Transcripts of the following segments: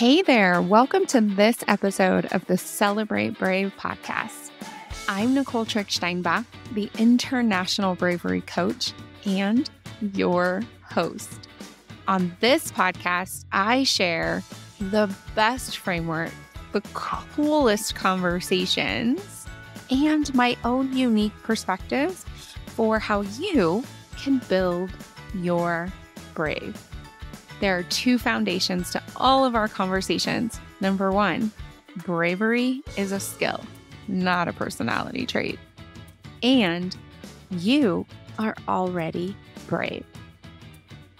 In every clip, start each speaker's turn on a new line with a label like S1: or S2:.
S1: Hey there, welcome to this episode of the Celebrate Brave podcast. I'm Nicole Steinbach, the International Bravery Coach and your host. On this podcast, I share the best framework, the coolest conversations, and my own unique perspectives for how you can build your brave. There are two foundations to all of our conversations. Number one, bravery is a skill, not a personality trait. And you are already brave.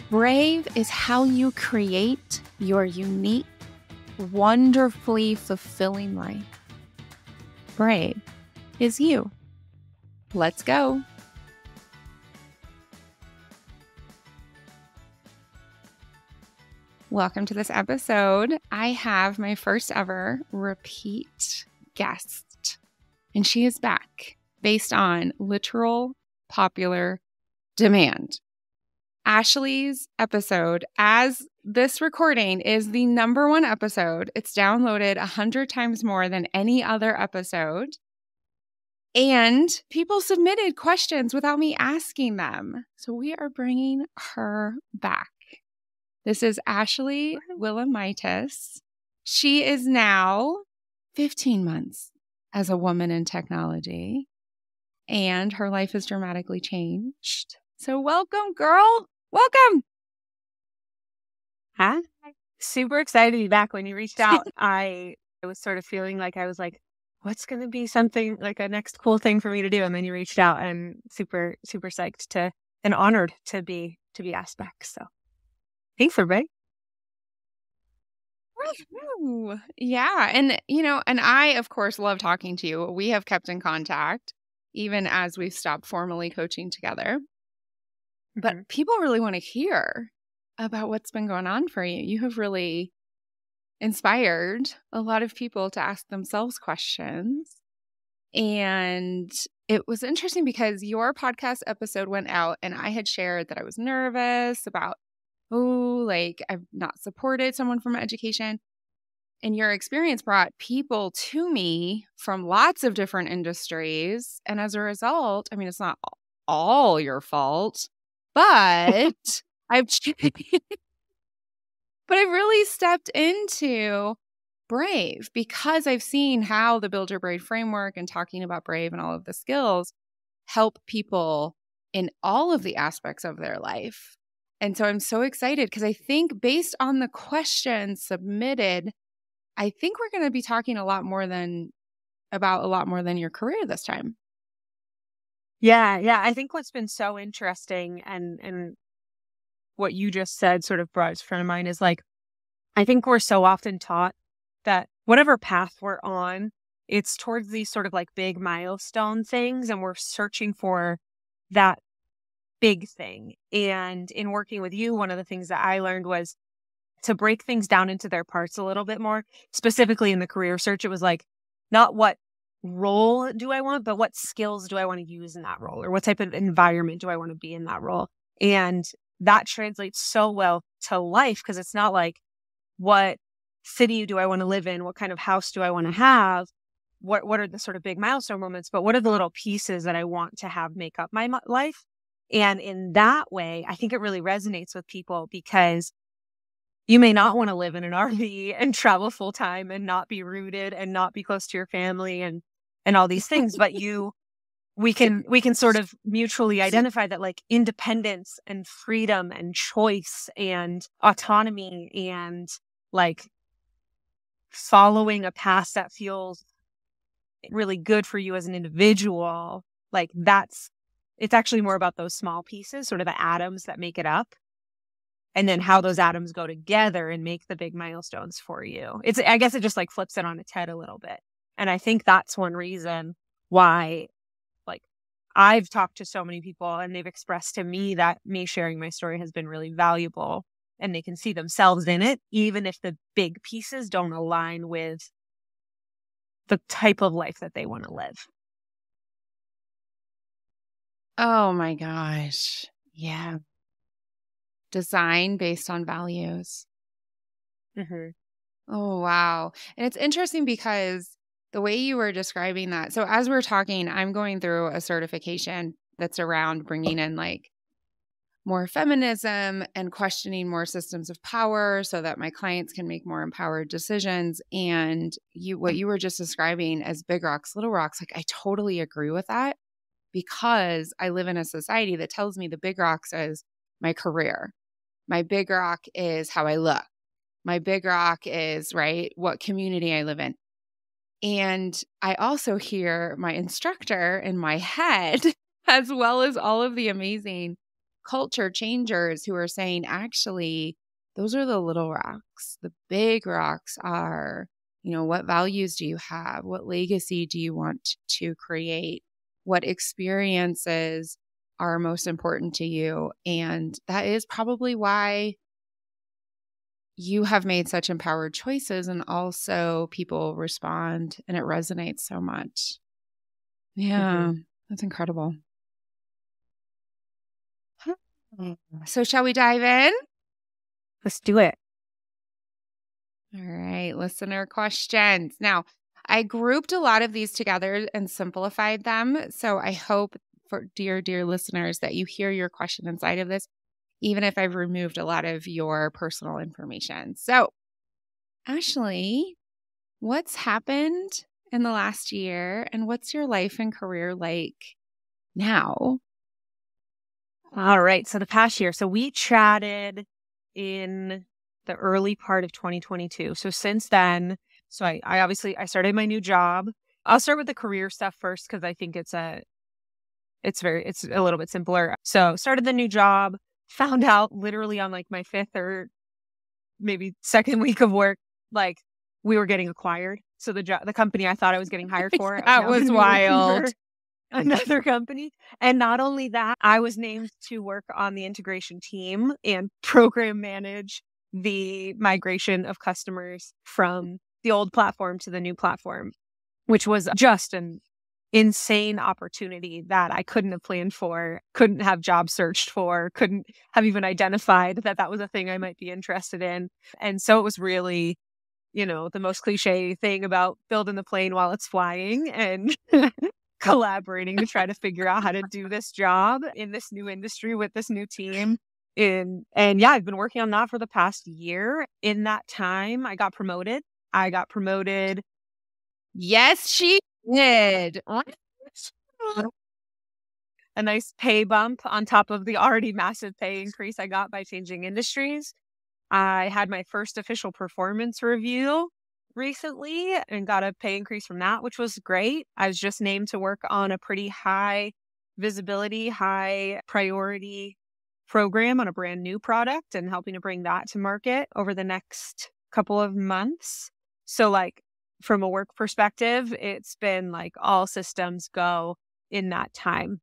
S1: Brave is how you create your unique, wonderfully fulfilling life. Brave is you. Let's go. Welcome to this episode. I have my first ever repeat guest, and she is back based on literal popular demand. Ashley's episode, as this recording, is the number one episode. It's downloaded 100 times more than any other episode. And people submitted questions without me asking them. So we are bringing her back. This is Ashley Willumitis. She is now 15 months as a woman in technology, and her life has dramatically changed. So welcome, girl. Welcome.
S2: Hi. Super excited to be back. When you reached out, I was sort of feeling like what's going to be something like a next cool thing for me to do? And then you reached out, and super, super psyched and honored to be asked back. So thanks, everybody.
S1: Yeah. And I, of course, love talking to you. We have kept in contact even as we've stopped formally coaching together. But people really want to hear about what's been going on for you. You have really inspired a lot of people to ask themselves questions. And it was interesting because your podcast episode went out and I had shared that I was nervous about I've not supported someone from education. And your experience brought people to me from lots of different industries. And as a result, I mean, it's not all your fault, but I've really stepped into Brave because I've seen how the Build Your Brave framework and talking about Brave and all of the skills help people in all of the aspects of their life. And so I'm so excited because I think based on the questions submitted, I think we're going to be talking about a lot more than your career this time.
S2: Yeah. I think what's been so interesting and what you just said sort of brought to front of mind is like, I think we're so often taught that whatever path we're on, it's towards these sort of like big milestone things, and we're searching for that big thing. And in working with you, one of the things that I learned was to break things down into their parts a little bit more. Specifically in the career search, it was like, not what role do I want, but what skills do I want to use in that role, or what type of environment do I want to be in that role? And that translates so well to life, because it's not like, what city do I want to live in? What kind of house do I want to have? What are the sort of big milestone moments? But what are the little pieces that I want to have make up my life? And in that way, I think it really resonates with people, because you may not want to live in an RV and travel full time and not be rooted and not be close to your family and all these things. But we can sort of mutually identify that like independence and freedom and choice and autonomy and like following a path that feels really good for you as an individual, like it's actually more about those small pieces, sort of the atoms that make it up, and then how those atoms go together and make the big milestones for you. I guess it just like flips it on its head a little bit. And I think that's one reason why, like, I've talked to so many people and they've expressed to me that me sharing my story has been really valuable, and they can see themselves in it, even if the big pieces don't align with the type of life that they want to live.
S1: Oh my gosh. Yeah. Design based on values.
S2: Mm-hmm.
S1: Oh, wow. And it's interesting because the way you were describing that. So as we're talking, I'm going through a certification that's around bringing in like more feminism and questioning more systems of power so that my clients can make more empowered decisions. And what you were just describing as big rocks, little rocks, like I totally agree with that because I live in a society that tells me the big rocks is my career. My big rock is how I look. My big rock is, right, what community I live in. And I also hear my instructor in my head, as well as all of the amazing culture changers who are saying, actually, those are the little rocks. The big rocks are, what values do you have? What legacy do you want to create? What experiences are most important to you? And that is probably why you have made such empowered choices, and also people respond and it resonates so much. Yeah, that's incredible. So shall we dive in?
S2: Let's do it.
S1: All right, listener questions. Now, I grouped a lot of these together and simplified them. So I hope for dear listeners that you hear your question inside of this, even if I've removed a lot of your personal information. So, Ashley, what's happened in the last year and what's your life and career like now?
S2: All right. So the past year, so we chatted in the early part of 2022. So since then, I obviously started my new job. I'll start with the career stuff first because I think it's a little bit simpler. So started the new job, found out literally on like my 5th or maybe 2nd week of work, like we were getting acquired. So the company I thought I was getting hired for,
S1: that was wild.
S2: Another company. And not only that, I was named to work on the integration team and program manage the migration of customers from the old platform to the new platform, which was just an insane opportunity that I couldn't have planned for, couldn't have job searched for, couldn't have even identified that was a thing I might be interested in. And so it was really, the most cliche thing about building the plane while it's flying and collaborating to try to figure out how to do this job in this new industry with this new team. And yeah, I've been working on that for the past year. In that time, I got promoted.
S1: Yes, she did.
S2: A nice pay bump on top of the already massive pay increase I got by changing industries. I had my first official performance review recently and got a pay increase from that, which was great. I was just named to work on a pretty high visibility, high priority program on a brand new product and helping to bring that to market over the next couple of months. So like from a work perspective, it's been like all systems go in that time.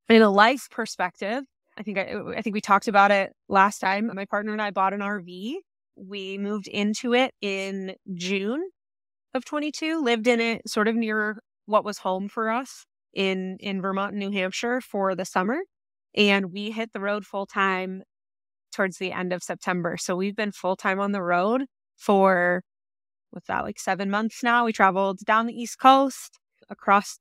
S2: In a life perspective, I think we talked about it last time. My partner and I bought an RV. We moved into it in June of 22, lived in it sort of near what was home for us in Vermont and New Hampshire for the summer. And we hit the road full time towards the end of September. So we've been full time on the road for, what's that, like 7 months now. We traveled down the East Coast, across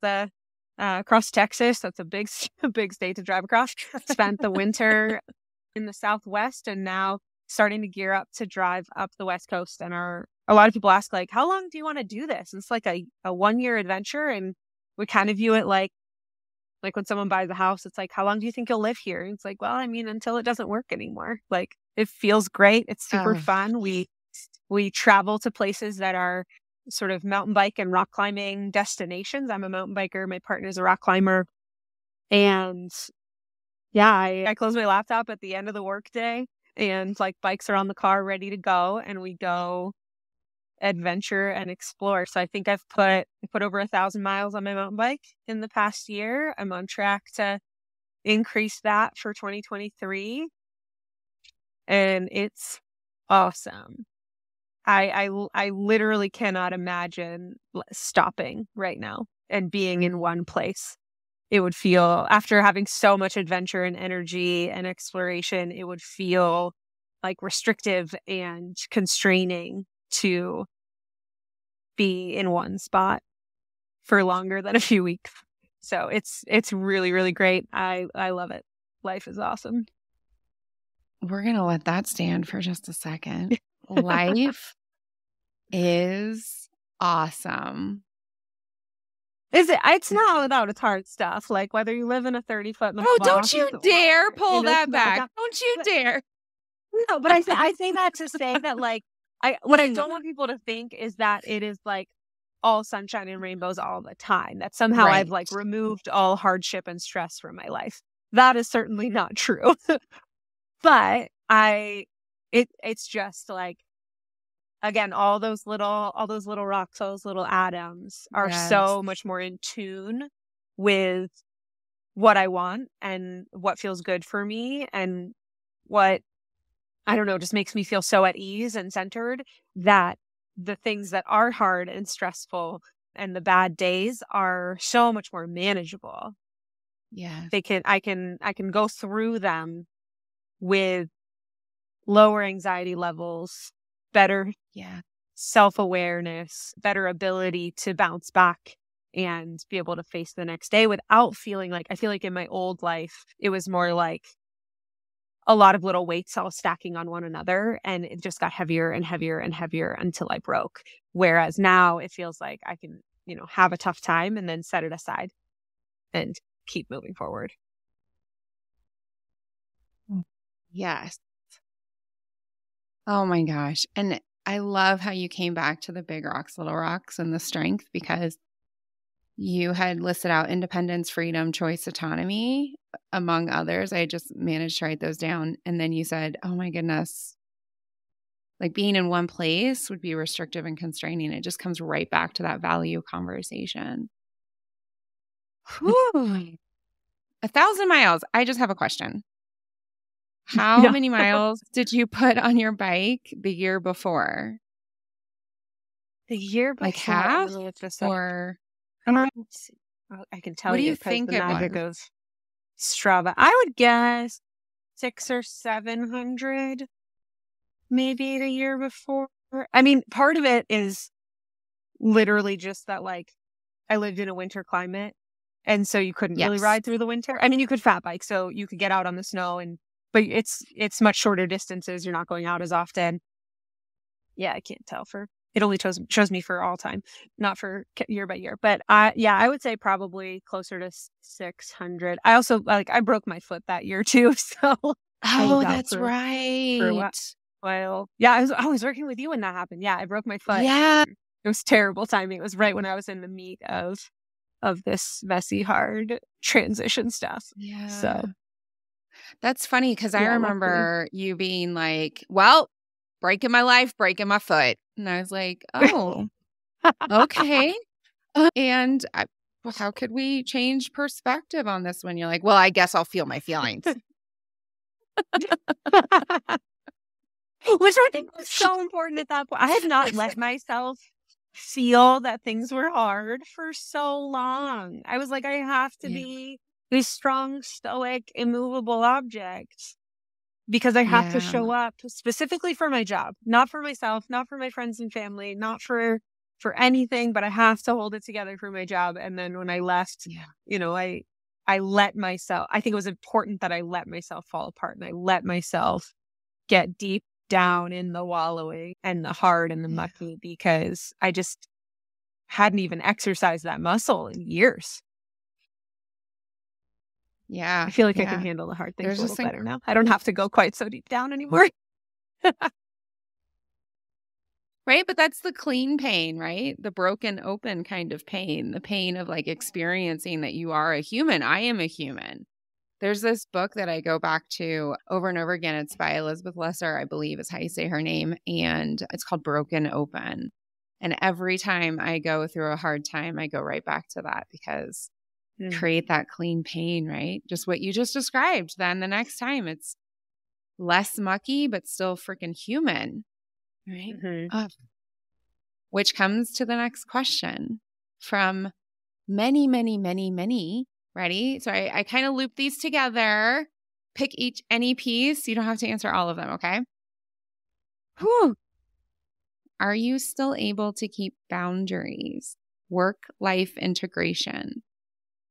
S2: Texas. That's a big state to drive across. Spent the winter in the Southwest and now starting to gear up to drive up the West Coast. And a lot of people ask, like, how long do you want to do this? And it's like a 1-year adventure. And we kind of view it like when someone buys a house, it's like, how long do you think you'll live here? And it's like, well, I mean, until it doesn't work anymore. Like, it feels great. It's super fun. We travel to places that are sort of mountain bike and rock climbing destinations. I'm a mountain biker. My partner's a rock climber. And yeah, I close my laptop at the end of the workday and like bikes are on the car ready to go and we go adventure and explore. So I think I've put over 1,000 miles on my mountain bike in the past year. I'm on track to increase that for 2023. And it's awesome. I literally cannot imagine stopping right now and being in one place. It would feel, after having so much adventure and energy and exploration, it would feel like restrictive and constraining to be in one spot for longer than a few weeks. So it's really, really great. I love it. Life is awesome.
S1: We're going to let that stand for just a second. Life is awesome.
S2: Is it? It's not without its hard stuff. Like whether you live in a 30-foot.
S1: Oh, don't you dare pull that back. Don't you dare.
S2: No, but I say that to say that like what I don't want people to think is that it is like all sunshine and rainbows all the time. That somehow I've like removed all hardship and stress from my life. That is certainly not true. But it's just like, again, all those little rocks, all those little atoms are so much more in tune with what I want and what feels good for me and what, I don't know, just makes me feel so at ease and centered that the things that are hard and stressful and the bad days are so much more manageable.
S1: Yeah.
S2: I can go through them with lower anxiety levels, better self-awareness, better ability to bounce back and be able to face the next day without feeling like, I feel like in my old life, it was more like a lot of little weights all stacking on one another, and it just got heavier and heavier and heavier until I broke. Whereas now it feels like I can, have a tough time and then set it aside and keep moving forward.
S1: Yes. Oh my gosh. And I love how you came back to the big rocks, little rocks and the strength, because you had listed out independence, freedom, choice, autonomy, among others. I just managed to write those down. And then you said, oh my goodness, like being in one place would be restrictive and constraining. It just comes right back to that value conversation. Whew. 1,000 miles. I just have a question. How many miles did you put on your bike the year before?
S2: The year before?
S1: Like half? Or
S2: I can tell you.
S1: What do you think
S2: the
S1: it
S2: magic
S1: was?
S2: of Strava. I would guess 600 or 700 maybe the year before. I mean, part of it is literally just that, like, I lived in a winter climate, and so you couldn't really ride through the winter. I mean, you could fat bike, so you could get out on the snow, but it's much shorter distances. You're not going out as often. Yeah, I can't tell it only chose me for all time, not for year by year. But I would say probably closer to 600. I also I broke my foot that year too, so
S1: that's right.
S2: For a while. Yeah, I was working with you when that happened. Yeah, I broke my foot.
S1: Yeah,
S2: it was terrible timing. It was right when I was in the meat of this messy, hard transition stuff.
S1: Yeah,
S2: so
S1: that's funny because I remember you being like, "Well, breaking my life, breaking my foot," and I was like, "Oh, okay." And how could we change perspective on this when you're like, "Well, I guess I'll feel my feelings."
S2: Which I think was so important at that point. I had not let myself feel that things were hard for so long. I was like, I have to be this strong, stoic, immovable object because I have to show up specifically for my job, not for myself, not for my friends and family, not for anything, but I have to hold it together for my job. And then when I left, I let myself, I think it was important that I let myself fall apart and I let myself get deep down in the wallowing and the hard and the mucky because I just hadn't even exercised that muscle in years.
S1: Yeah.
S2: I feel like I can handle the hard things a little better now. I don't have to go quite so deep down anymore.
S1: Right? But that's the clean pain, right? The broken open kind of pain, the pain of like experiencing that you are a human. I am a human. There's this book that I go back to over and over again. It's by Elizabeth Lesser, I believe is how you say her name. And it's called Broken Open. And every time I go through a hard time, I go right back to that because create that clean pain, right? Just what you just described. Then the next time it's less mucky, but still freaking human. Right. Mm-hmm. Which comes to the next question from many, many, many, many. Ready? So I kind of loop these together. Pick any piece. You don't have to answer all of them. Okay. Whew. Are you still able to keep boundaries, work-life integration?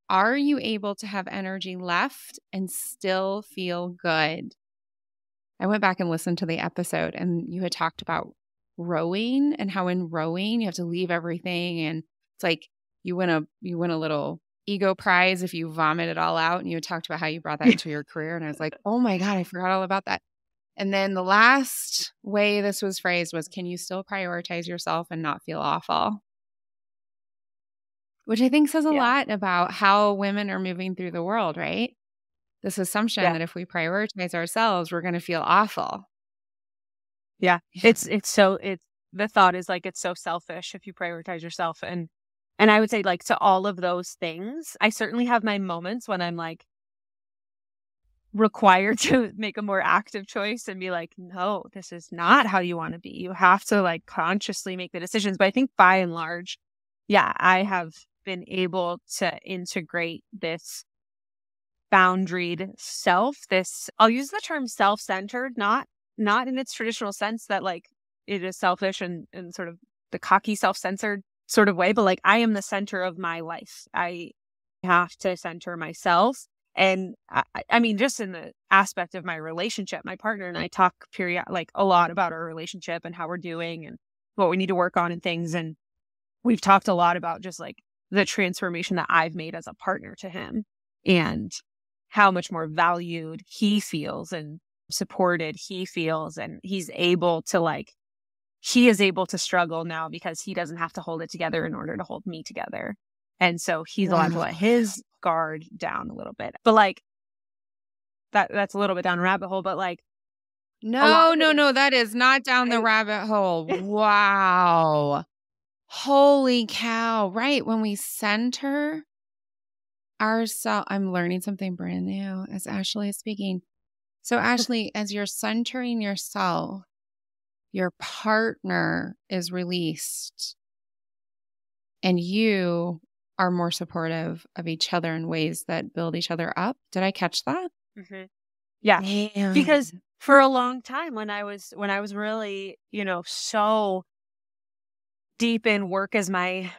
S1: Are you able to have energy left and still feel good? I went back and listened to the episode, and you had talked about rowing and how in rowing you have to leave everything, and it's like you win a little ego prize if you vomit it all out. And you had talked about how you brought that into your career, and I was like, oh my God, I forgot all about that. And then the last way this was phrased was, can you still prioritize yourself and not feel awful? Which I think says a lot about how women are moving through the world, right? This assumption that if we prioritize ourselves, we're going to feel awful.
S2: Yeah. It's the thought is like, it's so selfish if you prioritize yourself. And I would say, like, to all of those things, I certainly have my moments when I'm like required to make a more active choice and be like, no, this is not how you want to be. You have to like consciously make the decisions. But I think by and large, I have been able to integrate this boundaried self, I'll use the term self-centered, not in its traditional sense that like it is selfish and sort of the cocky self-centered sort of way, but like I am the center of my life. I have to center myself. And I mean, just in the aspect of my relationship, my partner and I talk a lot about our relationship and how we're doing and what we need to work on and things. And we've talked a lot about just like the transformation that I've made as a partner to him and how much more valued he feels and supported he feels. And he is able to struggle now because he doesn't have to hold it together in order to hold me together. And so he's allowed to let his guard down a little bit. But like that's a little bit down a rabbit hole, but like
S1: no, that is not down the rabbit hole. Wow. Holy cow. Right. When we center ourselves, I'm learning something brand new as Ashley is speaking. So Ashley, as you're centering yourself, your partner is released and you are more supportive of each other in ways that build each other up. Did I catch that?
S2: Mm-hmm. Yeah. Damn. Because for a long time when I was really, so deep in work as my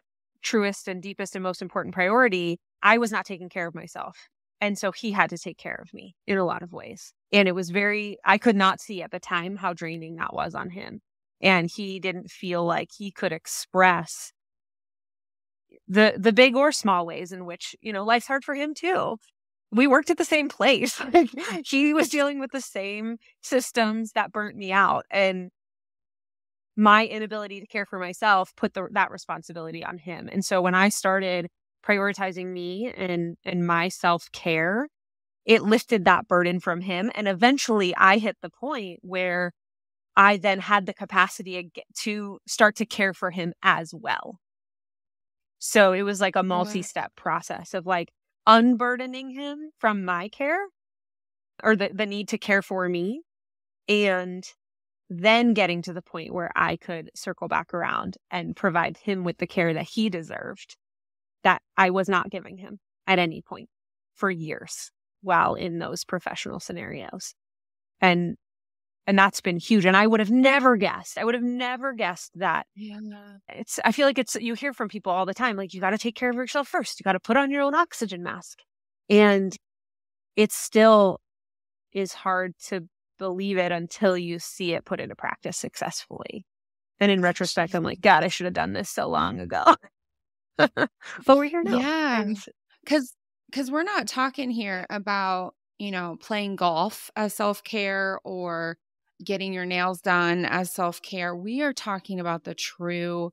S2: truest and deepest and most important priority, I was not taking care of myself. And so he had to take care of me in a lot of ways. And it was I could not see at the time how draining that was on him. And he didn't feel like he could express the big or small ways in which, life's hard for him too. We worked at the same place. He was dealing with the same systems that burnt me out. And my inability to care for myself put that responsibility on him. And so when I started prioritizing me and my self-care, it lifted that burden from him. And eventually I hit the point where I then had the capacity to start to care for him as well. So it was like a multi-step process of like unburdening him from my care or the need to care for me, and then getting to the point where I could circle back around and provide him with the care that he deserved that I was not giving him at any point for years while in those professional scenarios. And that's been huge. And I would have never guessed that. Yeah. I feel like you hear from people all the time, like, you got to take care of yourself first. You got to put on your own oxygen mask. And it still is hard to believe it until you see it put into practice successfully. And in retrospect, I'm like, God, I should have done this so long ago. But we're here now.
S1: Yeah. Because we're not talking here about, playing golf as self-care or getting your nails done as self-care. We are talking about the true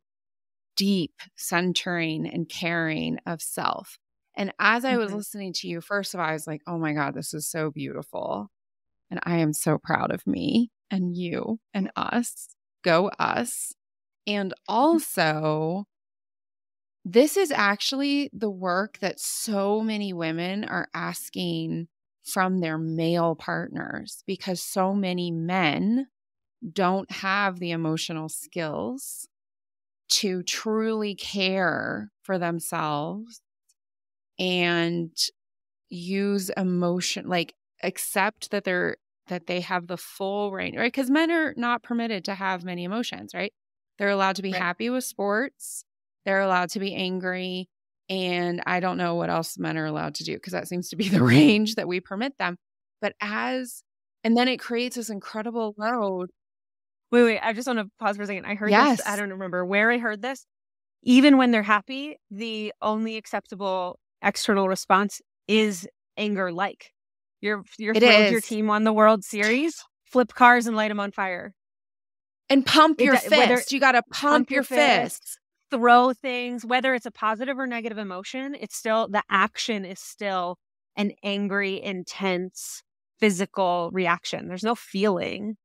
S1: deep centering and caring of self. And as I was listening to you, first of all, I was like, oh my God, this is so beautiful. And I am so proud of me and you and us. Go us. And also, this is actually the work that so many women are asking from their male partners, because so many men don't have the emotional skills to truly care for themselves and use emotion, like accept that they have the full range, right? Because men are not permitted to have many emotions, right? They're allowed to be
S2: Right.
S1: happy with sports. They're allowed to be angry. And I don't know what else men are allowed to do because that seems to be the range that we permit them. But and then it creates this incredible load.
S2: Wait. I just want to pause for a second. I heard this. I
S1: Yes,
S2: don't remember where I heard this. Even when they're happy, the only acceptable external response is anger. Like you're
S1: it
S2: thrilled your
S1: is.
S2: team won the World Series, flip cars and light them on fire.
S1: And pump your
S2: Whether
S1: fist. You got to pump your fist.
S2: throw things, whether it's a positive or negative emotion, it's still, the action is still an angry, intense, physical reaction. There's no feeling.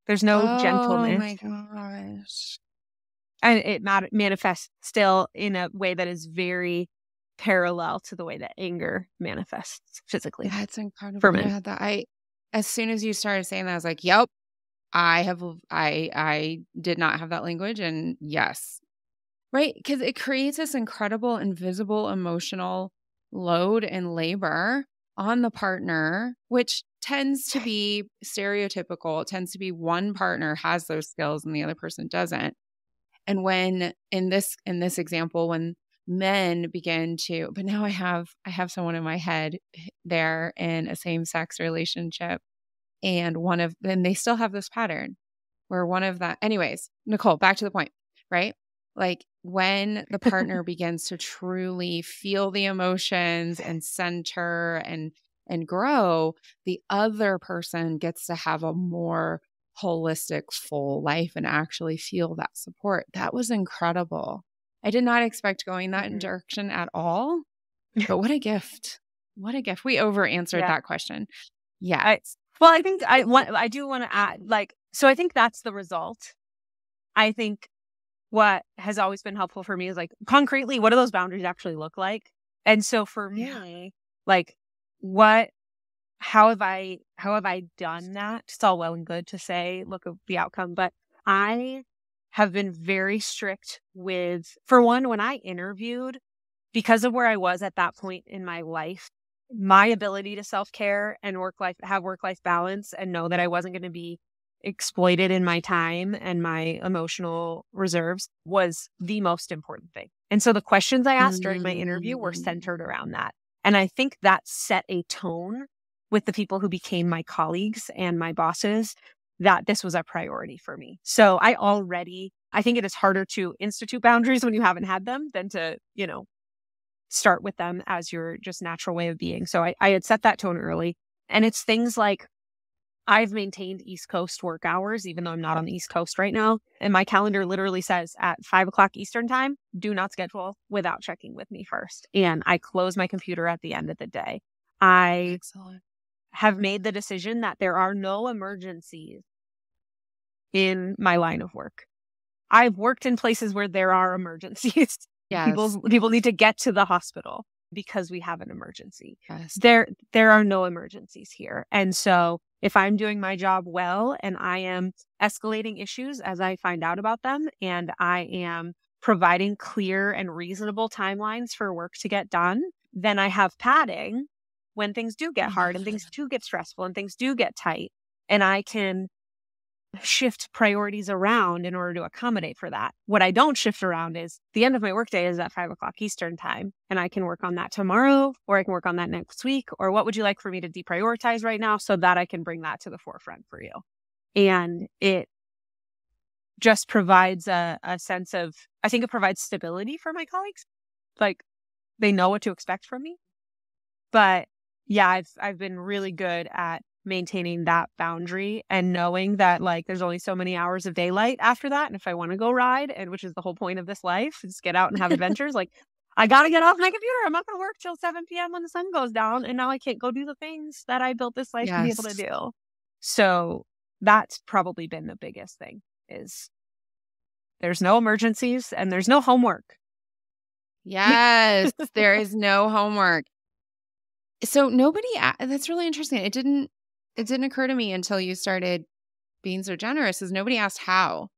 S2: There's no
S1: Oh
S2: gentleness.
S1: my gosh.
S2: And it manifests still in a way that is very parallel to the way that anger manifests physically.
S1: That's incredible.
S2: For men.
S1: Yeah, as soon as you started saying that, I was like, yep, I did not have that language. And yes, right. Because it creates this incredible invisible emotional load and labor on the partner, which tends to be stereotypical. It tends to be one partner has those skills and the other person doesn't. And when in this example, when men begin to, but now I have someone in my head, they're in a same-sex relationship, and then they still have this pattern where anyways, Nicole, back to the point, right? Like when the partner begins to truly feel the emotions and center and grow, the other person gets to have a more holistic, full life and actually feel that support. That was incredible. I did not expect going that direction at all, but what a gift. What a gift. We over answered that question. Yeah.
S2: I think I do want to add, so I think that's the result. I think what has always been helpful for me is concretely, what do those boundaries actually look like? And so for me, how have I done that? It's all well and good to say, look at the outcome, but I have been very strict with, for one, when I interviewed, because of where I was at that point in my life, my ability to self-care and have work-life balance and know that I wasn't going to be exploited in my time and my emotional reserves was the most important thing. And so the questions I asked during my interview were centered around that. And I think that set a tone with the people who became my colleagues and my bosses that this was a priority for me. So I think it is harder to institute boundaries when you haven't had them than to, start with them as your just natural way of being. So I had set that tone early. And it's things like I've maintained East Coast work hours, even though I'm not on the East Coast right now. And my calendar literally says at 5:00 Eastern time, do not schedule without checking with me first. And I close my computer at the end of the day. I have made the decision that there are no emergencies in my line of work. I've worked in places where there are emergencies. Yes. People need to get to the hospital because we have an emergency. Yes. There are no emergencies here. And so if I'm doing my job well and I am escalating issues as I find out about them and I am providing clear and reasonable timelines for work to get done, then I have padding when things do get hard and things do get stressful and things do get tight, and I can shift priorities around in order to accommodate for that. What I don't shift around is the end of my workday is at 5:00 Eastern time, and I can work on that tomorrow, or I can work on that next week, or what would you like for me to deprioritize right now so that I can bring that to the forefront for you? And it just provides a sense of, I think it provides stability for my colleagues. They know what to expect from me. But yeah, I've been really good at maintaining that boundary and knowing that there's only so many hours of daylight after that. And if I want to go ride, and which is the whole point of this life, is get out and have adventures, I got to get off my computer. I'm not going to work till 7 p.m. when the sun goes down. And now I can't go do the things that I built this life to be able to do. So that's probably been the biggest thing, is there's no emergencies and there's no homework.
S1: Yes, there is no homework. So that's really interesting. It didn't occur to me until you started being so generous, is nobody asked how.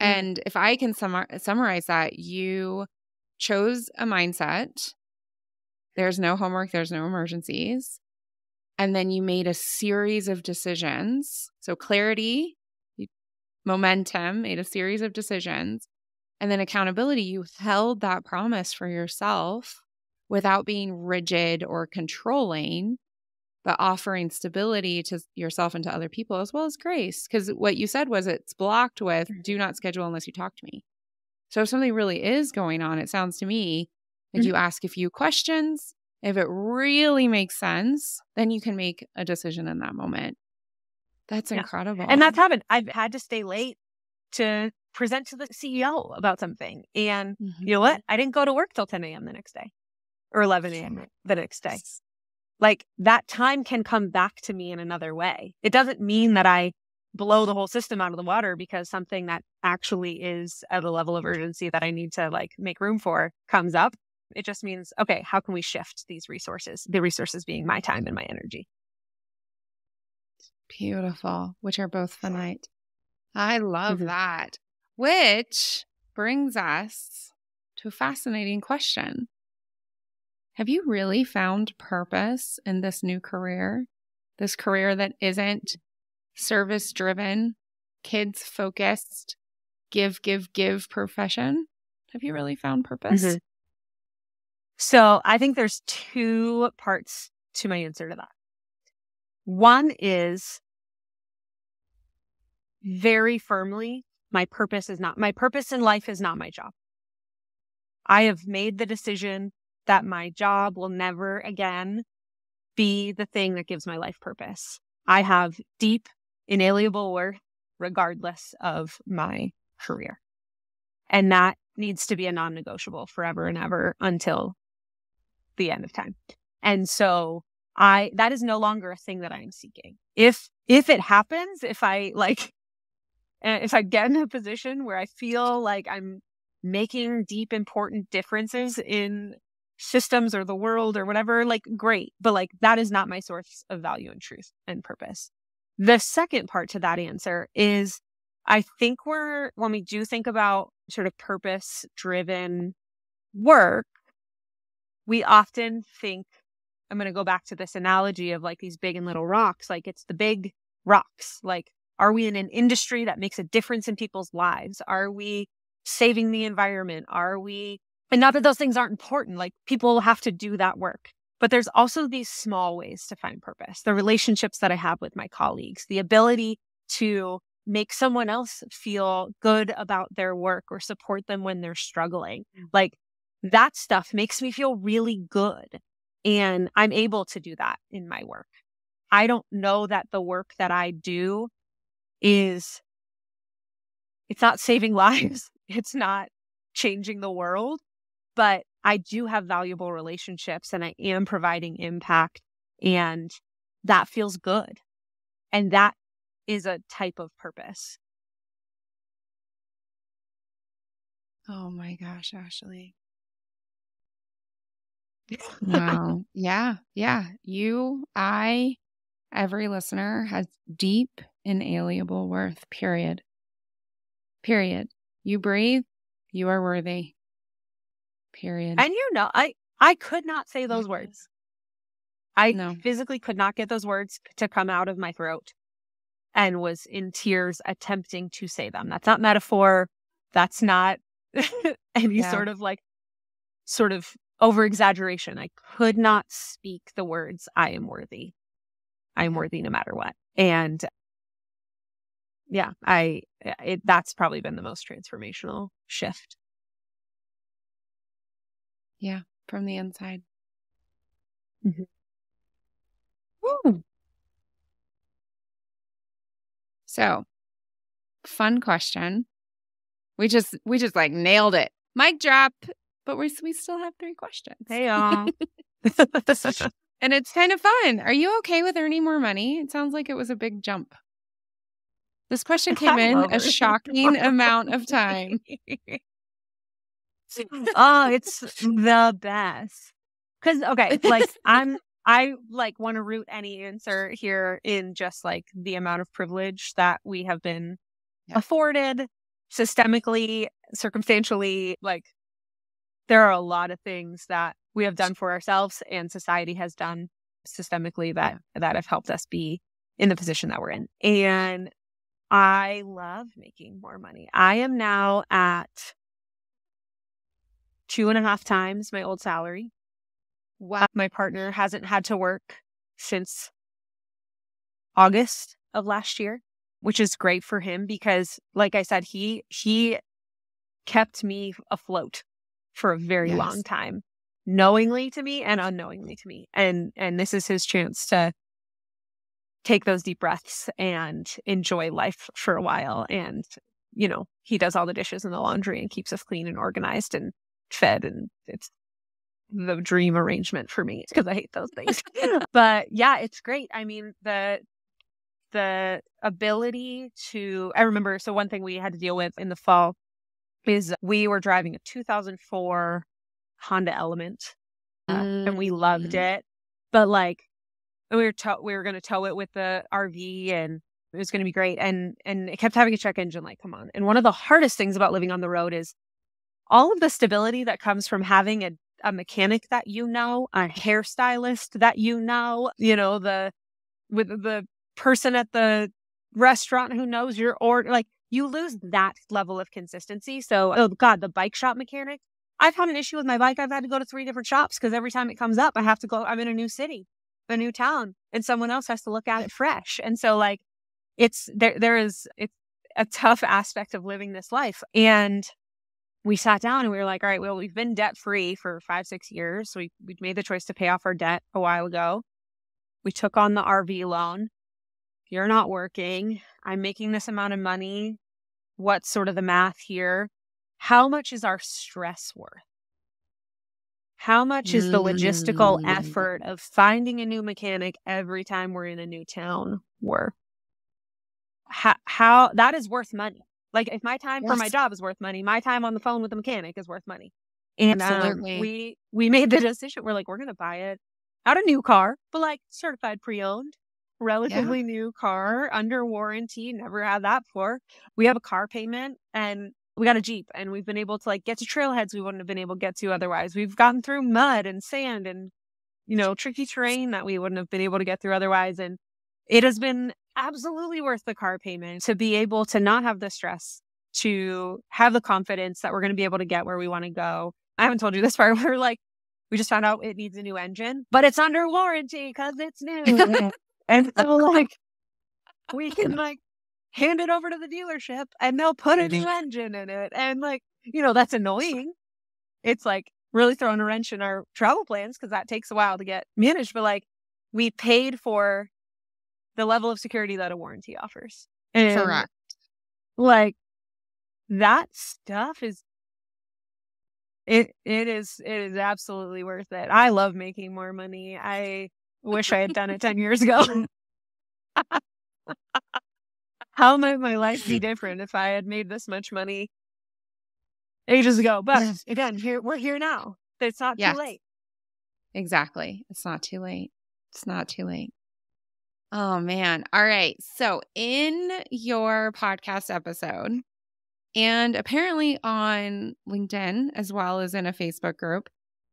S1: And if I can summarize that, you chose a mindset. There's no homework, there's no emergencies. And then you made a series of decisions. So clarity, momentum, made a series of decisions, and then accountability, you held that promise for yourself without being rigid or controlling, but offering stability to yourself and to other people, as well as grace. Because what you said was it's blocked with do not schedule unless you talk to me. So if something really is going on, it sounds to me like you ask a few questions. If it really makes sense, then you can make a decision in that moment. That's incredible.
S2: And that's happened. I've had to stay late to present to the CEO about something. And you know what? I didn't go to work till 10 a.m. the next day or 11 a.m. the next day. Like that time can come back to me in another way. It doesn't mean that I blow the whole system out of the water because something that actually is at a level of urgency that I need to like make room for comes up. It just means, okay, how can we shift these resources? The resources being my time and my energy.
S1: Beautiful, which are both finite. I love that. Which brings us to a fascinating question. Have you really found purpose in this new career? This career that isn't service-driven, kids-focused, give profession? Have you really found purpose?
S2: So I think there's two parts to my answer to that. One is very firmly, my purpose in life is not my job. I have made the decision that my job will never again be the thing that gives my life purpose. I have deep, inalienable worth regardless of my career. And that needs to be a non-negotiable forever and ever until the end of time. And so that is no longer a thing that I'm seeking. If it happens, if I get in a position where I feel like I'm making deep, important differences in systems or the world or whatever, like great. But like that is not my source of value and truth and purpose. The second part to that answer is I think when we do think about sort of purpose-driven work, we often think, I'm going to go back to this analogy of like these big and little rocks. Like it's the big rocks. Like, are we in an industry that makes a difference in people's lives? Are we saving the environment? And not that those things aren't important. Like people have to do that work. But there's also these small ways to find purpose. The relationships that I have with my colleagues, the ability to make someone else feel good about their work or support them when they're struggling. Like that stuff makes me feel really good. And I'm able to do that in my work. I don't know that the work that I do it's not saving lives. It's not changing the world, but I do have valuable relationships and I am providing impact and that feels good. And that is a type of purpose.
S1: Oh my gosh, Ashley. Wow. Yeah. Every listener has deep, inalienable worth, period. You breathe, you are worthy. Period.
S2: And I could not say those words. I physically could not get those words to come out of my throat and was in tears attempting to say them. That's not metaphor. That's not any sort of over exaggeration. I could not speak the words, I am worthy. I am worthy no matter what. And that's probably been the most transformational shift.
S1: Yeah, from the inside.
S2: Woo.
S1: So, fun question. We just like nailed it. Mic drop. But we still have 3 questions.
S2: Hey y'all.
S1: And it's kind of fun. Are you okay with earning more money? It sounds like it was a big jump. This question came in a shocking amount of time.
S2: Oh, it's the best. Because, okay, like I want to root any answer here in just like the amount of privilege that we have been afforded systemically, circumstantially. Like there are a lot of things that we have done for ourselves and society has done systemically that have helped us be in the position that we're in. And I love making more money. I am now at 2.5 times my old salary.
S1: Wow.
S2: My partner hasn't had to work since August of last year, which is great for him because, like I said, he kept me afloat for a very long time, knowingly to me and unknowingly to me. And this is his chance to take those deep breaths and enjoy life for a while. And, you know, he does all the dishes and the laundry and keeps us clean and organized and fed. And it's the dream arrangement for me because I hate those things. But yeah, it's great. I mean, the ability to, I remember, so one thing we had to deal with in the fall is we were driving a 2004 Honda Element and we loved it. But like, we were going to tow it with the RV and it was going to be great. And it kept having a check engine light come on. And one of the hardest things about living on the road is all of the stability that comes from having a mechanic that you know, a hairstylist that you know, with the person at the restaurant who knows your order. Like, you lose that level of consistency. So, oh God, the bike shop mechanic. I've had an issue with my bike. I've had to go to 3 different shops because every time it comes up, I have to go. I'm in a new city, a new town, and someone else has to look at it fresh. And so, like, it's a tough aspect of living this life. And we sat down and we were like, all right, well, we've been debt free for 5-6 years. So we made the choice to pay off our debt a while ago. We took on the RV loan. You're not working. I'm making this amount of money. What's sort of the math here? How much is our stress worth? How much is the logistical effort of finding a new mechanic every time we're in a new town worth? How that is worth money. Like, if my time for my job is worth money, my time on the phone with the mechanic is worth money. And we made the decision. We're like, we're going to buy it. Not a new car, but like certified pre-owned, relatively new car, under warranty. Never had that before. We have a car payment and we got a Jeep and we've been able to like get to trailheads we wouldn't have been able to get to otherwise. We've gotten through mud and sand and, tricky terrain that we wouldn't have been able to get through otherwise. And it has been absolutely worth the car payment to be able to not have the stress, to have the confidence that we're going to be able to get where we want to go. I haven't told you this part. We just found out it needs a new engine, but it's under warranty because it's new. And so like, we can like hand it over to the dealership and they'll put a new engine in it. And like, that's annoying. It's like really throwing a wrench in our travel plans because that takes a while to get managed. But like, we paid for the level of security that a warranty offers. And
S1: correct.
S2: Like, that stuff is, it is absolutely worth it. I love making more money. I wish I had done it 10 years ago. How might my life be different if I had made this much money ages ago? But again, we're here now. It's not too late.
S1: Exactly. It's not too late. It's not too late. Oh, man. All right. So in your podcast episode, and apparently on LinkedIn, as well as in a Facebook group,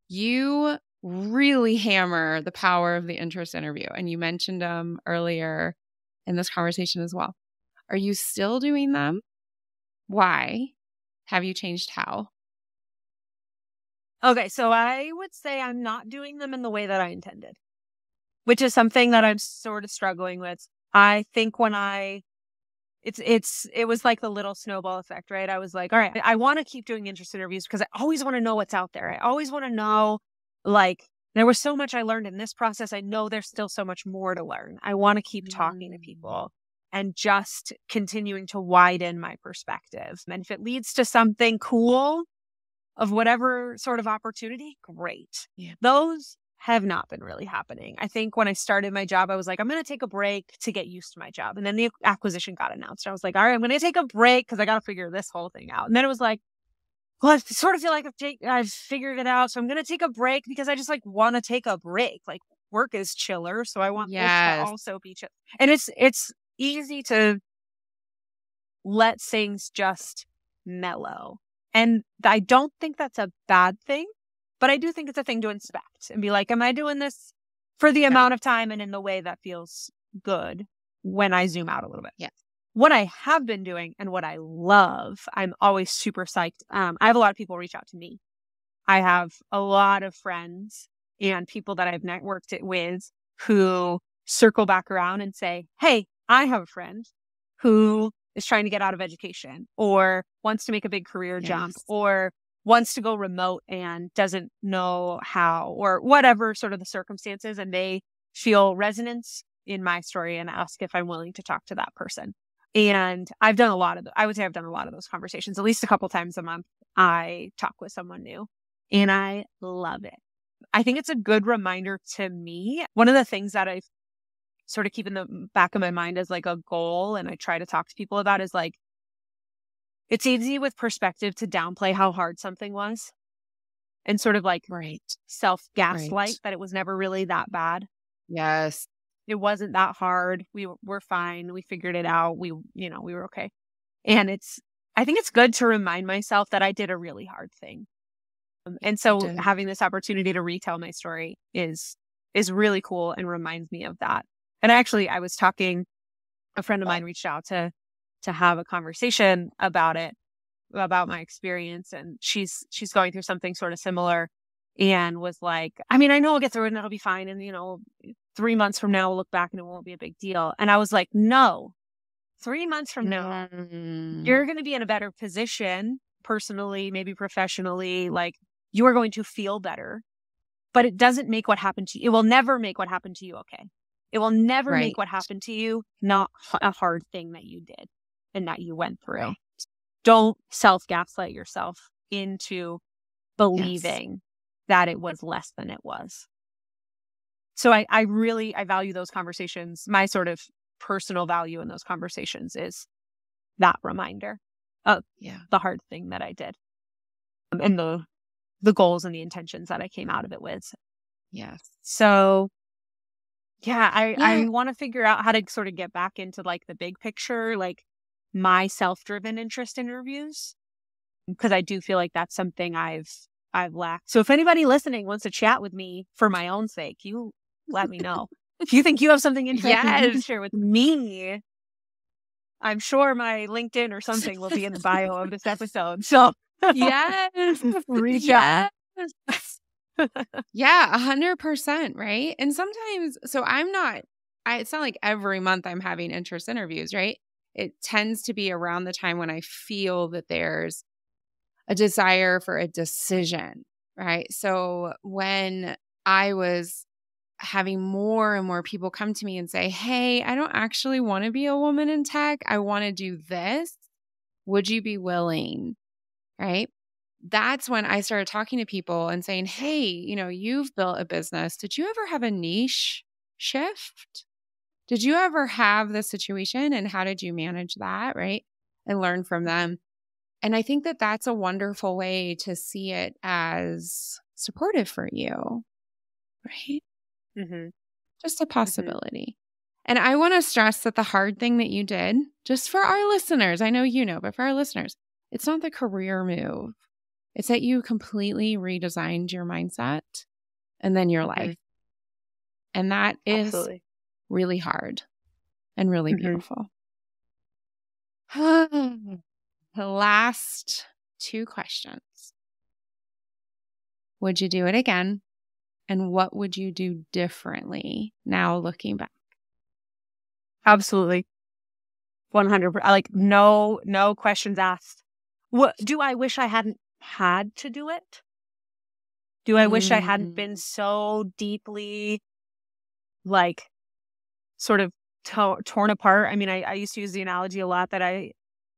S1: you really hammer the power of the interest interview. And you mentioned them earlier in this conversation as well. Are you still doing them? Why? Have you changed how?
S2: Okay. So I would say I'm not doing them in the way that I intended, which is something that I'm sort of struggling with. I think when it was like the little snowball effect, right? I was like, all right, I want to keep doing interest interviews because I always want to know what's out there. I always want to know, like, there was so much I learned in this process. I know there's still so much more to learn. I want to keep talking to people and just continuing to widen my perspective. And if it leads to something cool of whatever sort of opportunity, great. Yeah. Those have not been really happening. I think when I started my job, I was like, I'm going to take a break to get used to my job. And then the acquisition got announced. I was like, all right, I'm going to take a break because I got to figure this whole thing out. And then it was like, well, I sort of feel like I've figured it out. So I'm going to take a break because I just like want to take a break. Like, work is chiller. So I want this to also be chill. And it's easy to let things just mellow. And I don't think that's a bad thing. But I do think it's a thing to inspect and be like, am I doing this for the amount of time and in the way that feels good when I zoom out a little bit?
S1: Yeah.
S2: what I have been doing and what I love, I'm always super psyched. I have a lot of people reach out to me. I have a lot of friends and people that I've networked it with who circle back around and say, hey, I have a friend who is trying to get out of education or wants to make a big career jump or wants to go remote and doesn't know how or whatever sort of the circumstances. And they feel resonance in my story and ask if I'm willing to talk to that person. And I've done a lot of, I would say I've done a lot of those conversations, at least a couple times a month. I talk with someone new and I love it. I think it's a good reminder to me. One of the things that I sort of keep in the back of my mind as like a goal, and I try to talk to people about, is like, it's easy with perspective to downplay how hard something was and sort of like self-gaslight that it was never really that bad.
S1: Yes.
S2: It wasn't that hard. We were fine. We figured it out. We were okay. And I think it's good to remind myself that I did a really hard thing. And so having this opportunity to retell my story is really cool and reminds me of that. And actually, I was talking, a friend of mine reached out to have a conversation about it, about my experience. And she's going through something sort of similar and was like, I mean, I know I'll get through it and it'll be fine. And, 3 months from now, we'll look back and it won't be a big deal. And I was like, no, 3 months from now, you're going to be in a better position personally, maybe professionally. Like, you are going to feel better, but it doesn't make what happened to you. It will never make what happened to you okay. It will never make what happened to you not a hard thing that you did and that you went through. Right. Don't self-gaslight yourself into believing that it was less than it was. So I value those conversations. My sort of personal value in those conversations is that reminder of the hard thing that I did and the goals and the intentions that I came out of it with.
S1: Yes.
S2: So I want to figure out how to sort of get back into like the big picture, like my self-driven interest in reviews, because I do feel like that's something I've lacked. So if anybody listening wants to chat with me for my own sake, you let me know. If you think you have something interesting you can share with me, I'm sure my LinkedIn or something will be in the bio of this episode. So reach out.
S1: Yeah, 100%. Right. And sometimes, so it's not like every month I'm having interest interviews, right? It tends to be around the time when I feel that there's a desire for a decision, right? So when I was having more and more people come to me and say, hey, I don't actually want to be a woman in tech. I want to do this. Would you be willing? Right? That's when I started talking to people and saying, hey, you've built a business. Did you ever have a niche shift? Did you ever have this situation and how did you manage that? Right? And learn from them. And I think that that's a wonderful way to see it as supportive for you. Right? Mm-hmm. Just a possibility. Mm-hmm. And I want to stress that the hard thing that you did, just for our listeners, I know but for our listeners, it's not the career move. It's that you completely redesigned your mindset and then your life. And that is really hard and really beautiful. The last 2 questions. Would you do it again? And what would you do differently now looking back?
S2: Absolutely. 100%. Like no questions asked. What do I wish I hadn't had to do it? Do I wish I hadn't been so deeply like sort of torn apart? I mean, I used to use the analogy a lot that I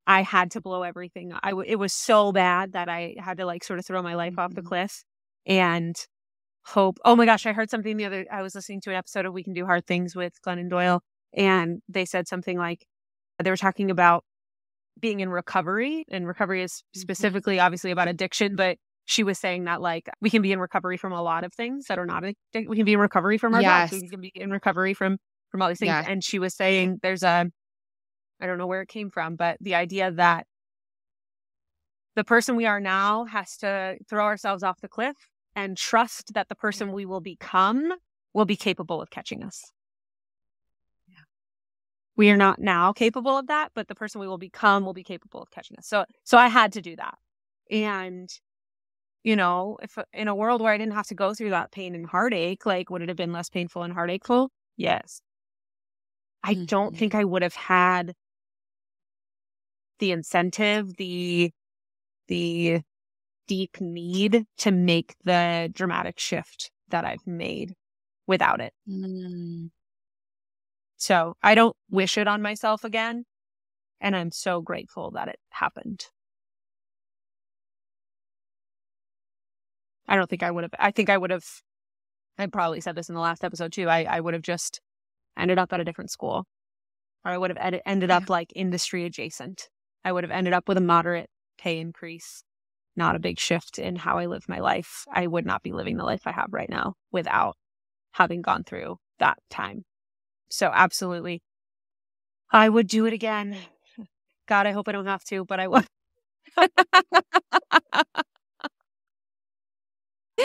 S2: had to blow everything. It was so bad that I had to like sort of throw my life off the cliff and hope. Oh my gosh, I heard something I was listening to an episode of We Can Do Hard Things with Glennon Doyle, and they said something like, they were talking about being in recovery, and recovery is specifically obviously about addiction, but she was saying that like we can be in recovery from a lot of things that are not addictive. We can be in recovery from our jobs. We can be in recovery from all these things. Yeah. And she was saying I don't know where it came from, but the idea that the person we are now has to throw ourselves off the cliff and trust that the person we will become will be capable of catching us. Yeah. we are not now capable of that, but the person we will become will be capable of catching us. So I had to do that. And, you know, if in a world where I didn't have to go through that pain and heartache, like, would it have been less painful and heartacheful? Yes. I don't think I would have had the incentive, the deep need to make the dramatic shift that I've made without it. So I don't wish it on myself again. And I'm so grateful that it happened. I don't think I would have. I think I would have. I probably said this in the last episode too. I would have just ended up at a different school, or I would have ended up like industry adjacent. I would have ended up with a moderate pay increase, not a big shift in how I live my life. I would not be living the life I have right now without having gone through that time. So absolutely, I would do it again. God, I hope I don't have to, but I would.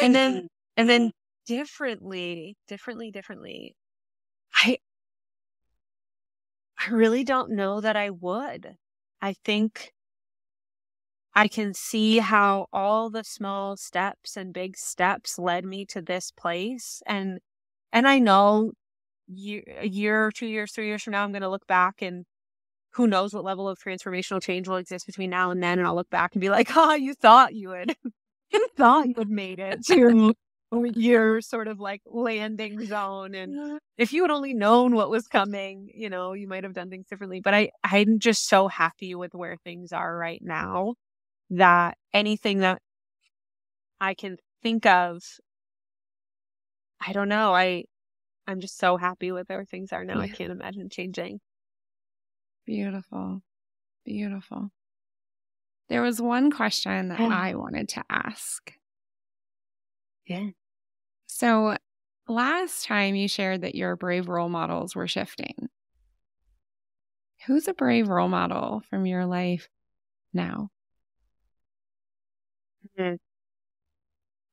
S2: And then differently. I really don't know that I would. I think I can see how all the small steps and big steps led me to this place. And I know a year, 2 years, 3 years from now, I'm going to look back and who knows what level of transformational change will exist between now and then. And I'll look back and be like, you thought you had made it to your sort of like landing zone. And if you had only known what was coming, you know, you might have done things differently. But I'm just so happy with where things are right now that anything that I can think of, I don't know. I'm just so happy with where things are now. Yeah. I can't imagine changing.
S1: Beautiful. Beautiful. There was one question that I wanted to ask.
S2: Yeah.
S1: So last time you shared that your brave role models were shifting. Who's a brave role model from your life now?
S2: Mm-hmm.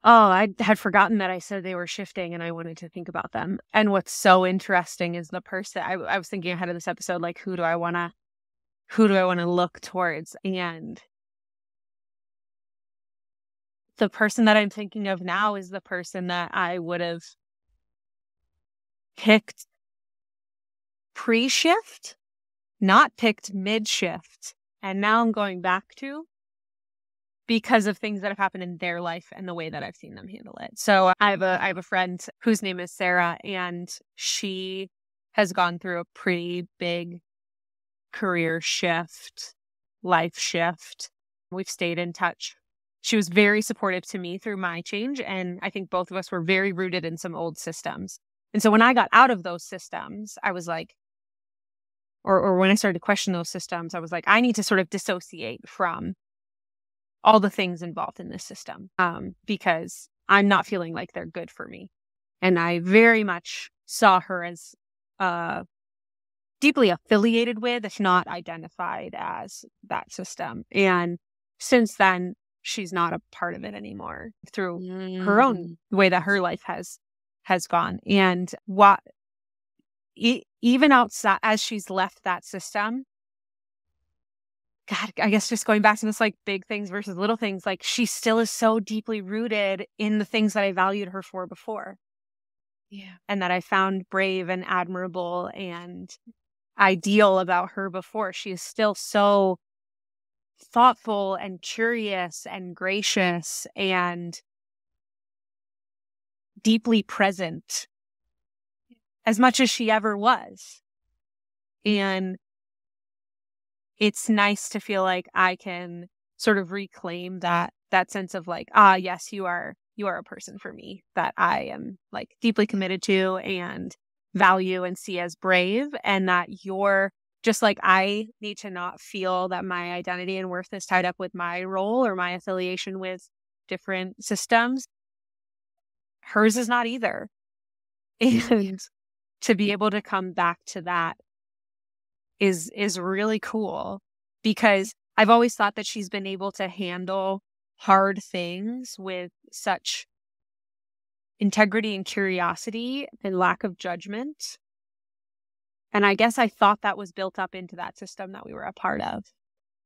S2: Oh, I had forgotten that I said they were shifting and I wanted to think about them. And what's so interesting is the person I was thinking ahead of this episode, like, who do I want to look towards? And the person that I'm thinking of now is the person that I would have picked pre-shift, not picked mid-shift. And now I'm going back to because of things that have happened in their life and the way that I've seen them handle it. So I have a friend whose name is Sarah, and she has gone through a pretty big career shift, life shift. We've stayed in touch. She was very supportive to me through my change, and I think both of us were very rooted in some old systems. And so when I got out of those systems, I was like, or when I started to question those systems, I was like, I need to sort of dissociate from all the things involved in this system, because I'm not feeling like they're good for me. And I very much saw her as deeply affiliated with, if not identified as, that system. And since then, she's not a part of it anymore through her own way that her life has gone. And even outside, as she's left that system, God, I guess just going back to this, like, big things versus little things, like, she still is so deeply rooted in the things that I valued her for before.
S1: Yeah.
S2: And that I found brave and admirable and ideal about her before. She is still so thoughtful and curious and gracious and deeply present as much as she ever was. And it's nice to feel like I can sort of reclaim that sense of like, yes, you are a person for me that I am like deeply committed to and value and see as brave, and that you're just like, I need to not feel that my identity and worth is tied up with my role or my affiliation with different systems. Hers is not either. And to be able to come back to that is really cool, because I've always thought that she's been able to handle hard things with such integrity and curiosity and lack of judgment. And I guess I thought that was built up into that system that we were a part of.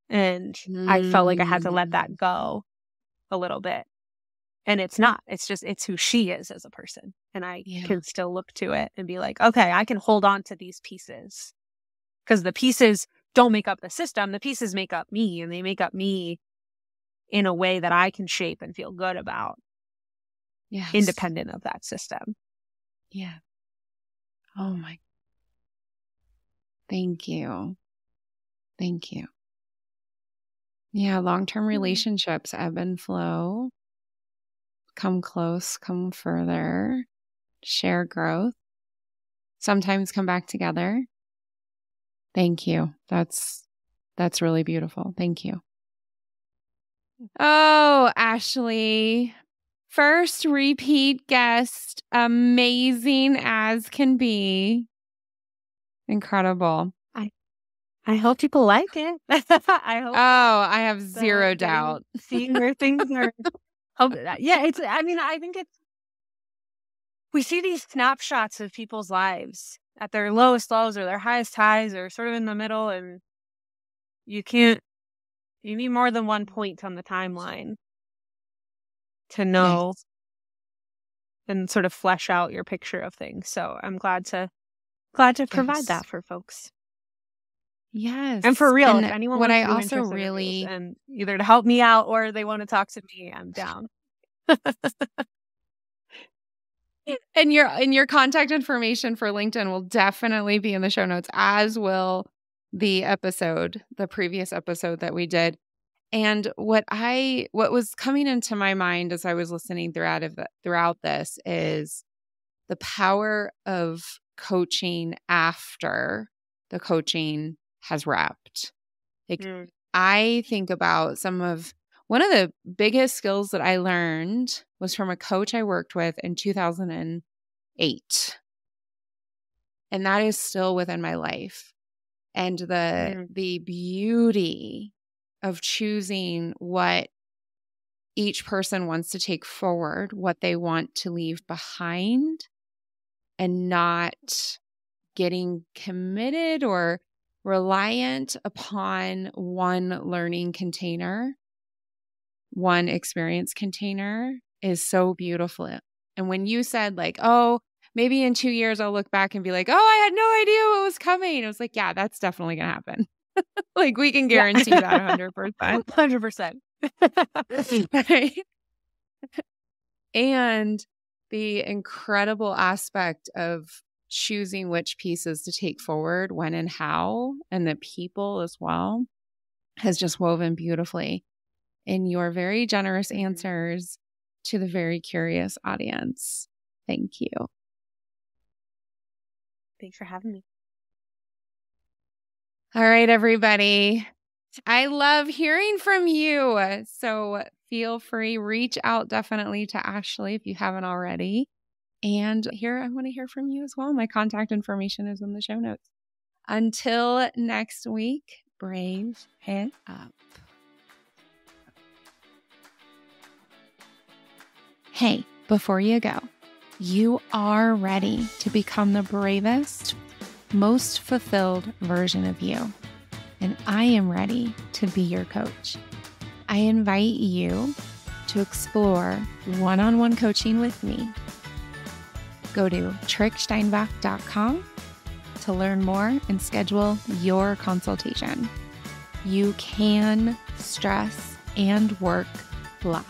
S2: And I felt like I had to let that go a little bit. And it's not. It's who she is as a person. And I can still look to it and be like, okay, I can hold on to these pieces. Because the pieces don't make up the system. The pieces make up me, and they make up me in a way that I can shape and feel good about.
S1: Yes.
S2: Independent of that system.
S1: Yeah. Oh my. Thank you. Thank you. Yeah, long-term relationships ebb and flow. Come close, come further, share growth. Sometimes come back together. Thank you. That's really beautiful. Thank you. Oh, Ashley. First repeat guest. Amazing as can be. Incredible.
S2: I hope people like it. I hope.
S1: Oh, I have zero doubt.
S2: Seeing where things are. Yeah, I think we see these snapshots of people's lives at their lowest lows or their highest highs or sort of in the middle, and you need more than one point on the timeline to know and sort of flesh out your picture of things. So I'm glad to provide that for folks.
S1: Yes.
S2: And for real,
S1: and
S2: if anyone
S1: what
S2: wants
S1: I
S2: to do
S1: also
S2: interest
S1: really
S2: interviews and either to help me out or they want to talk to me, I'm down.
S1: And your contact information for LinkedIn will definitely be in the show notes, as will the previous episode that we did. And what was coming into my mind as I was listening throughout this is the power of coaching after the coaching has wrapped. Like, I think about one of the biggest skills that I learned was from a coach I worked with in 2008. And that is still within my life. And the beauty of choosing what each person wants to take forward, what they want to leave behind, and not getting committed or reliant upon one learning container, one experience container, is so beautiful. And when you said like, oh, maybe in 2 years I'll look back and be like, oh, I had no idea what was coming. I was like, yeah, that's definitely going to happen. Like, we can guarantee that 100%.
S2: 100%.
S1: Right? And the incredible aspect of choosing which pieces to take forward, when and how, and the people as well, has just woven beautifully in your very generous answers to the very curious audience. Thank you.
S2: Thanks for having me.
S1: All right, everybody. I love hearing from you. So feel free, reach out definitely to Ashley if you haven't already. And I want to hear from you as well. My contact information is in the show notes. Until next week, brave it up. Hey, before you go, you are ready to become the bravest, most fulfilled version of you. And I am ready to be your coach. I invite you to explore one-on-one coaching with me. Go to tricksteinbach.com to learn more and schedule your consultation. You can stress and work less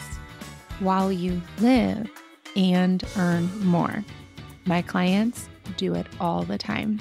S1: while you live and earn more. My clients do it all the time.